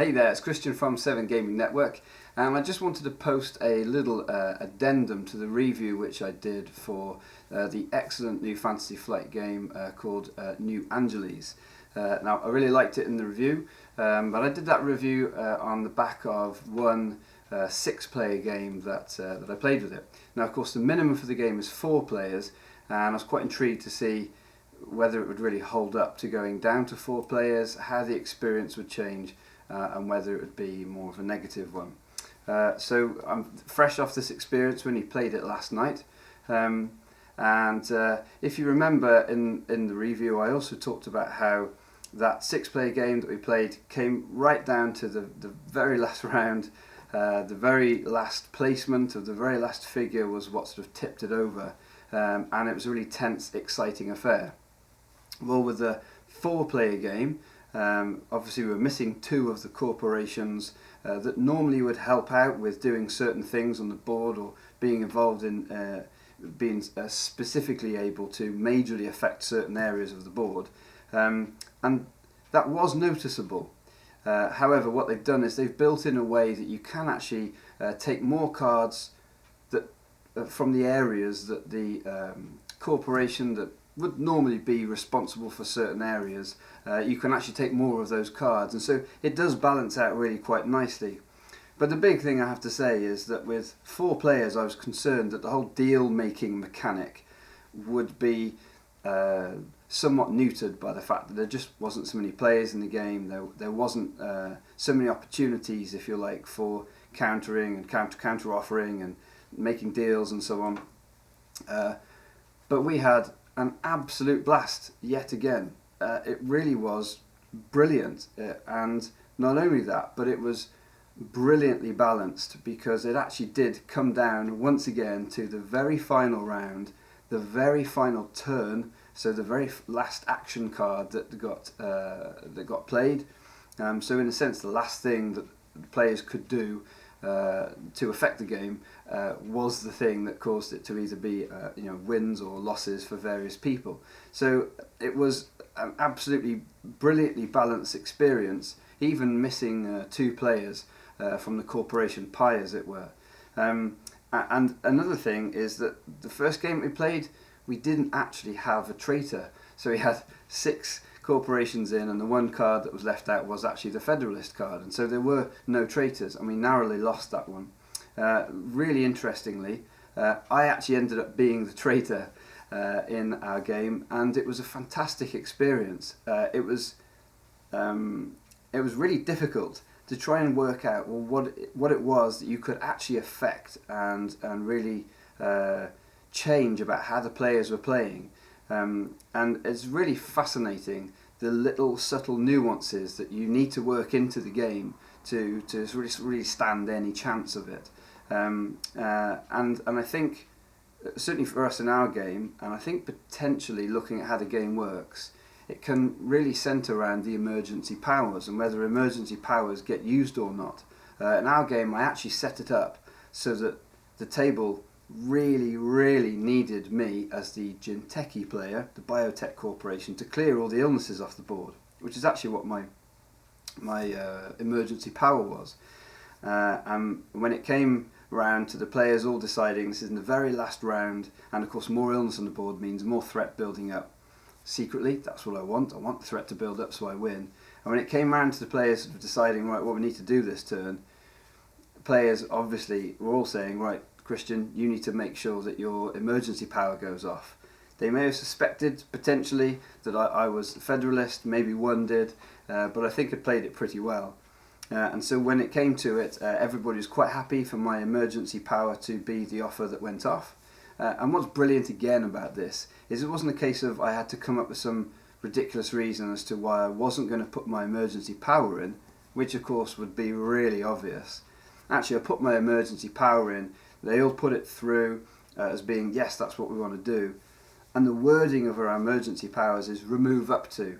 Hey there, it's Christian from 7 Gaming Network. I just wanted to post a little addendum to the review which I did for the excellent new Fantasy Flight game called New Angeles. Now, I really liked it in the review, but I did that review on the back of one 6-player game that I played with it. Now, of course, the minimum for the game is 4 players, and I was quite intrigued to see whether it would really hold up to going down to 4 players, how the experience would change, and whether it would be more of a negative one. So I'm fresh off this experience when he played it last night. If you remember in the review, I also talked about how that 6-player game that we played came right down to the very last round. The very last placement of the very last figure was what sort of tipped it over. And it was a really tense, exciting affair. Well, with the 4-player game, obviously we were missing 2 of the corporations that normally would help out with doing certain things on the board or being involved in being specifically able to majorly affect certain areas of the board, and that was noticeable. However, what they've done is they've built in a way that you can actually take more cards that from the areas that the corporation that would normally be responsible for certain areas. You can actually take more of those cards, and so it does balance out really quite nicely. But the big thing I have to say is that with 4 players, I was concerned that the whole deal-making mechanic would be somewhat neutered by the fact that there just wasn't so many players in the game. There wasn't so many opportunities, if you like, for countering and counter offering and making deals and so on. But we had an absolute blast yet again. It really was brilliant, and not only that, but it was brilliantly balanced, because it actually did come down once again to the very final round, the very final turn, so the very last action card that got played. So in a sense, the last thing that the players could do to affect the game was the thing that caused it to either be wins or losses for various people. So it was an absolutely brilliantly balanced experience, even missing 2 players from the corporation pie, as it were. And another thing is that the first game we played, we didn't actually have a traitor. So we had 6 corporations in, and the one card that was left out was actually the Federalist card, and so there were no traitors, and we narrowly lost that one. Really interestingly, I actually ended up being the traitor in our game, and it was a fantastic experience. It was really difficult to try and work out what it was that you could actually affect and really change about how the players were playing. And it's really fascinating, the little subtle nuances that you need to work into the game to really stand any chance of it. And I think, certainly for us in our game, and I think potentially looking at how the game works, it can really centre around the emergency powers and whether emergency powers get used or not. In our game, I actually set it up so that the table really needed me as the Genteki player, the biotech corporation, to clear all the illnesses off the board, which is actually what my emergency power was. And when it came round to the players all deciding this is in the very last round, and of course more illness on the board means more threat building up. Secretly, that's what I want the threat to build up so I win. And when it came round to the players deciding, right, what we need to do this turn, players obviously were all saying, right, Christian, you need to make sure that your emergency power goes off. They may have suspected potentially that I was the Federalist, maybe one did, but I think I played it pretty well. And so when it came to it, everybody was quite happy for my emergency power to be the offer that went off. And what's brilliant again about this is it wasn't a case of I had to come up with some ridiculous reason as to why I wasn't going to put my emergency power in, which of course would be really obvious. Actually, I put my emergency power in. They all put it through as being, yes, that's what we want to do. And the wording of our emergency powers is remove up to.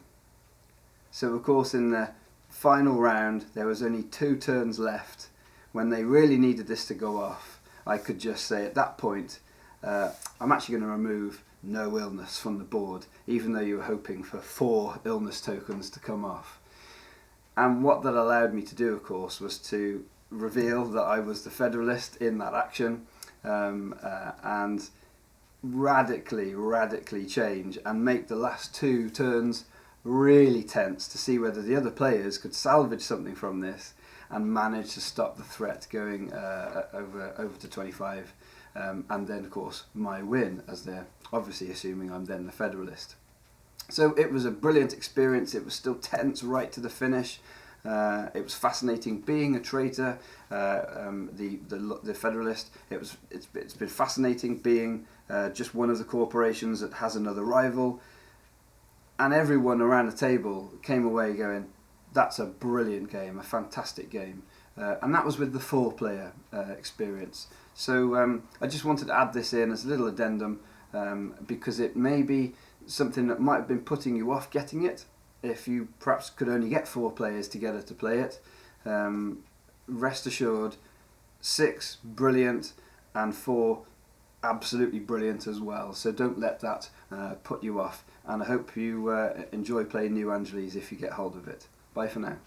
So of course in the final round there was only 2 turns left. When they really needed this to go off, I could just say at that point, I'm actually going to remove no illness from the board, even though you were hoping for 4 illness tokens to come off. And what that allowed me to do, of course, was to reveal that I was the Federalist in that action, and radically change and make the last 2 turns really tense to see whether the other players could salvage something from this and manage to stop the threat going over to 25, and then of course my win, as they're obviously assuming I'm then the Federalist. So it was a brilliant experience. It was still tense right to the finish. It was fascinating being a traitor, the Federalist. It's been fascinating being just one of the corporations that has another rival, and everyone around the table came away going, "That's a brilliant game, a fantastic game," and that was with the 4-player experience. So I just wanted to add this in as a little addendum, because it may be something that might have been putting you off getting it. If you perhaps could only get 4 players together to play it, rest assured, 6 brilliant and 4 absolutely brilliant as well. So don't let that put you off. And I hope you enjoy playing New Angeles if you get hold of it. Bye for now.